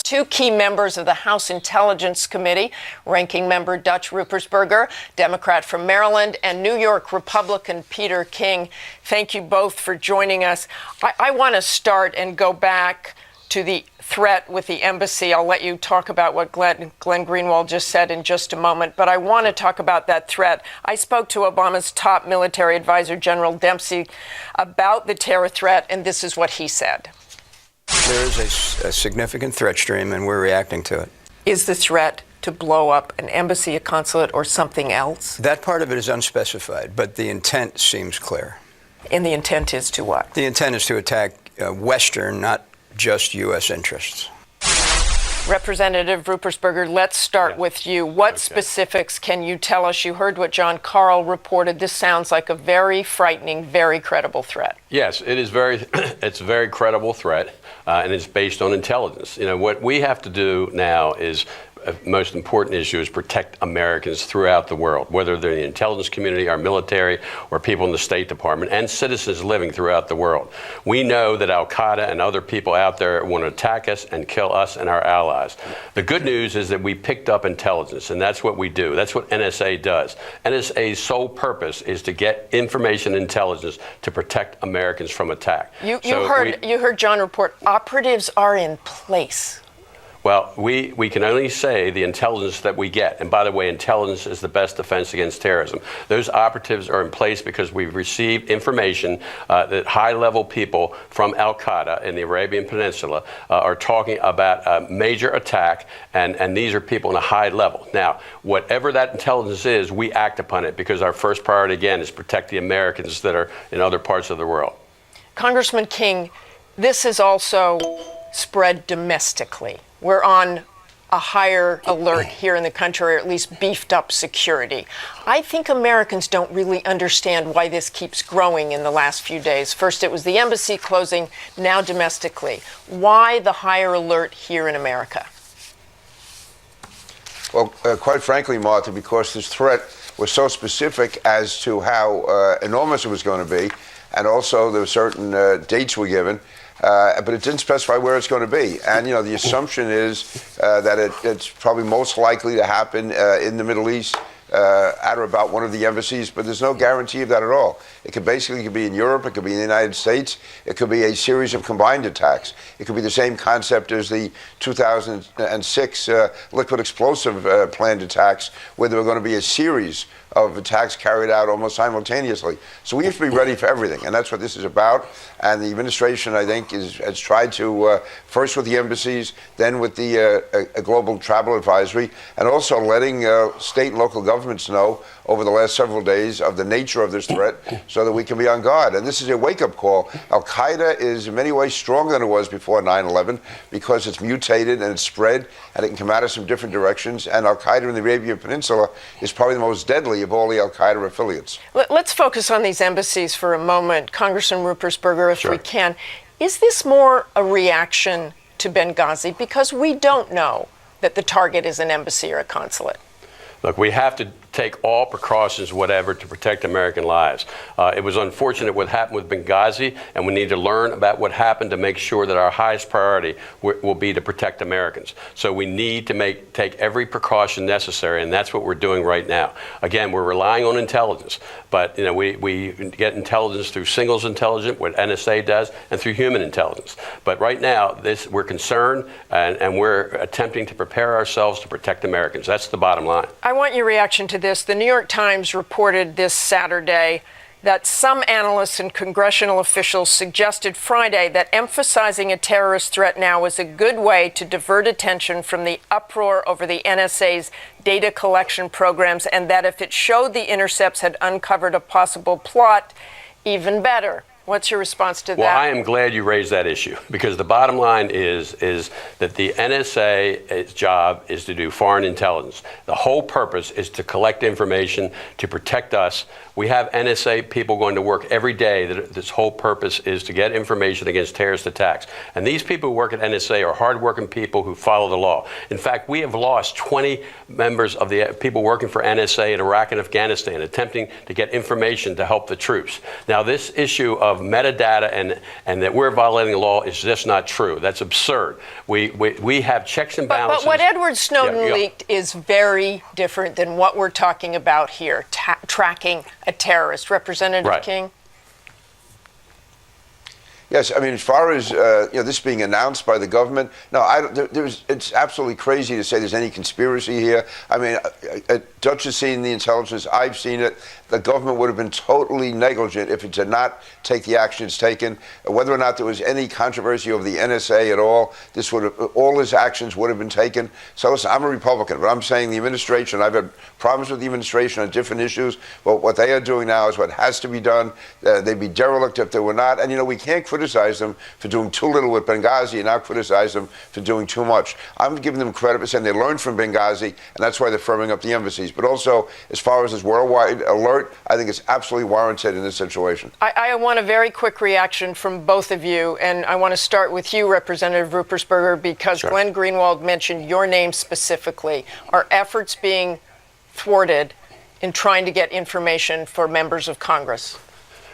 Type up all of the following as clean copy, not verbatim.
Two key members of the House Intelligence Committee, Ranking Member Dutch Ruppersberger, Democrat from Maryland, and New York Republican Peter King. Thank you both for joining us. I want to start and go back to the threat with the embassy. I'll let you talk about what Glenn Greenwald just said in just a moment, but I want to talk about that threat. I spoke to Obama's top military advisor, General Dempsey, about the terror threat, and this is what he said. There is a significant threat stream, and we're reacting to it. Is the threat to blow up an embassy, a consulate, or something else? That part of it is unspecified, but the intent seems clear. And the intent is to what? The intent is to attack Western, not just U.S. interests. Representative Ruppersberger, let's start with you. What specifics can you tell us? You heard what John Carl reported. This sounds like a very frightening, very credible threat. Yes, it is it's a very credible threat, and it's based on intelligence. You know, what we have to do now is most important issue is protect Americans throughout the world, whether they're in the intelligence community, our military, or people in the State Department, and citizens living throughout the world. We know that Al-Qaeda and other people out there want to attack us and kill us and our allies. The good news is that we picked up intelligence, and that's what we do. That's what NSA does. NSA's sole purpose is to get information and intelligence to protect Americans from attack. You heard John report operatives are in place. Well, we can only say the intelligence that we get. And by the way, intelligence is the best defense against terrorism. Those operatives are in place because we've received information that high-level people from Al-Qaeda in the Arabian Peninsula are talking about a major attack, and these are people in a high level. Now, whatever that intelligence is, we act upon it because our first priority, again, is protect the Americans that are in other parts of the world. Congressman King, this is also spread domestically. We're on a higher alert here in the country, or at least beefed up security. I think Americans don't really understand why this keeps growing in the last few days. First, it was the embassy closing, now domestically. Why the higher alert here in America? Well, quite frankly, Martha, because this threat was so specific as to how enormous it was going to be, and also there were certain dates were given. But it didn't specify where it's going to be. And, you know, the assumption is that it's probably most likely to happen in the Middle East at or about one of the embassies, but there's no guarantee of that at all. It could basically be in Europe, it could be in the United States, it could be a series of combined attacks. It could be the same concept as the 2006 liquid explosive planned attacks, where there were going to be a series of attacks carried out almost simultaneously. So we have to be ready for everything, and that's what this is about. And the administration, I think, has tried to, first with the embassies, then with the global travel advisory, and also letting state and local governments know over the last several days of the nature of this threat so that we can be on guard. And this is a wake-up call. Al-Qaeda is in many ways stronger than it was before 9/11 because it's mutated and it's spread, and it can come out of some different directions. And Al-Qaeda in the Arabian Peninsula is probably the most deadly of all the Al-Qaeda affiliates. Let's focus on these embassies for a moment. Congressman Ruppersberger, if Sure. we can. Is this more a reaction to Benghazi? Because we don't know that the target is an embassy or a consulate. Look, we have to take all precautions, whatever, to protect American lives. It was unfortunate what happened with Benghazi, and we need to learn about what happened to make sure that our highest priority will be to protect Americans. So we need to take every precaution necessary, and that's what we're doing right now. Again, we're relying on intelligence, but you know we get intelligence through signals intelligence, what NSA does, and through human intelligence. But right now, we're concerned, and we're attempting to prepare ourselves to protect Americans. That's the bottom line. I want your reaction to this. The New York Times reported this Saturday that some analysts and congressional officials suggested Friday that emphasizing a terrorist threat now is a good way to divert attention from the uproar over the NSA's data collection programs, and that if it showed the intercepts had uncovered a possible plot, even better. What's your response to that? Well, I am glad you raised that issue, because the bottom line is that the NSA's job is to do foreign intelligence. The whole purpose is to collect information to protect us. We have NSA people going to work every day that this whole purpose is to get information against terrorist attacks. And these people who work at NSA are hardworking people who follow the law. In fact, we have lost 20 members of the people working for NSA in Iraq and Afghanistan attempting to get information to help the troops. Now, this issue of of metadata and that we're violating the law is just not true. That's absurd. We have checks and balances. But what Edward Snowden Yeah. leaked is very different than what we're talking about here, tracking a terrorist. Representative Right. King? Yes, I mean, as far as this being announced by the government, no, it's absolutely crazy to say there's any conspiracy here. I mean, Dutch has seen the intelligence, I've seen it. The government would have been totally negligent if it did not take the actions taken. Whether or not there was any controversy over the NSA at all, all his actions would have been taken. So listen, I'm a Republican, but I'm saying the administration, I've had problems with the administration on different issues, but what they are doing now is what has to be done. They'd be derelict if they were not. And, we can't criticize them for doing too little with Benghazi and not criticize them for doing too much. I'm giving them credit for saying they learned from Benghazi, and that's why they're firming up the embassies. But also, as far as this worldwide alert, I think it's absolutely warranted in this situation. I want a very quick reaction from both of you, and I want to start with you, Representative Ruppersberger, because Sure. Glenn Greenwald mentioned your name specifically. Are efforts being thwarted in trying to get information for members of Congress?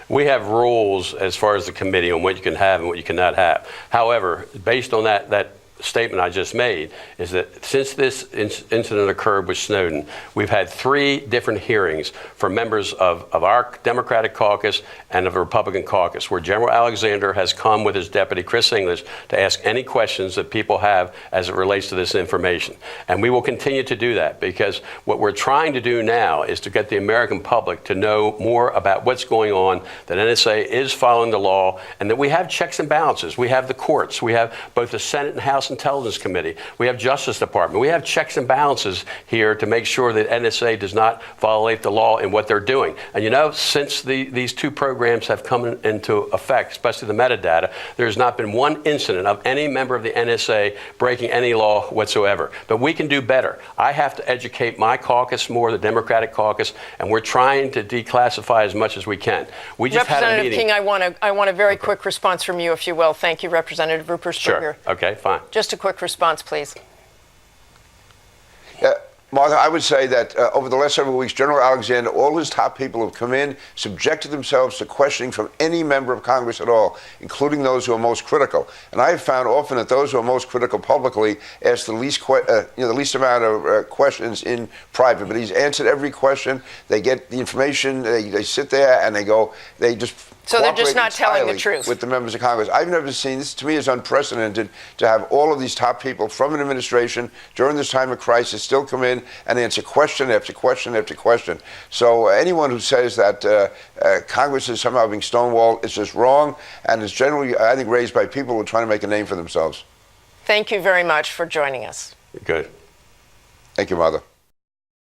We have rules as far as the committee on what you can have and what you cannot have. However, based on that statement I just made, is that since this incident occurred with Snowden, we've had 3 different hearings for members of our Democratic caucus and of the Republican caucus, where General Alexander has come with his deputy, Chris English, to ask any questions that people have as it relates to this information. And we will continue to do that, because what we're trying to do now is to get the American public to know more about what's going on, that NSA is following the law, and that we have checks and balances. We have the courts. We have both the Senate and House Intelligence Committee. We have Justice Department. We have checks and balances here to make sure that NSA does not violate the law in what they're doing. And since these 2 programs have come into effect, especially the metadata, there's not been one incident of any member of the NSA breaking any law whatsoever. But we can do better. I have to educate my caucus more, the Democratic caucus, and we're trying to declassify as much as we can. We just had a Representative meeting. King, I want a very quick response from you, if you will. Thank you, Representative Ruppersberger. Sure. Okay, fine. Just a quick response, please. Martha, I would say that over the last several weeks, General Alexander, all his top people have come in, subjected themselves to questioning from any member of Congress at all, including those who are most critical. And I have found often that those who are most critical publicly ask the least amount of questions in private. But he's answered every question. They get the information. They sit there and they just. So they're just not telling the entirely truth. with the members of Congress. I've never seen this. To me, is unprecedented to have all of these top people from an administration during this time of crisis still come in and answer question after question after question. So anyone who says that Congress is somehow being stonewalled is just wrong, and is generally, I think, raised by people who are trying to make a name for themselves. Thank you very much for joining us. Good. Thank you, Martha.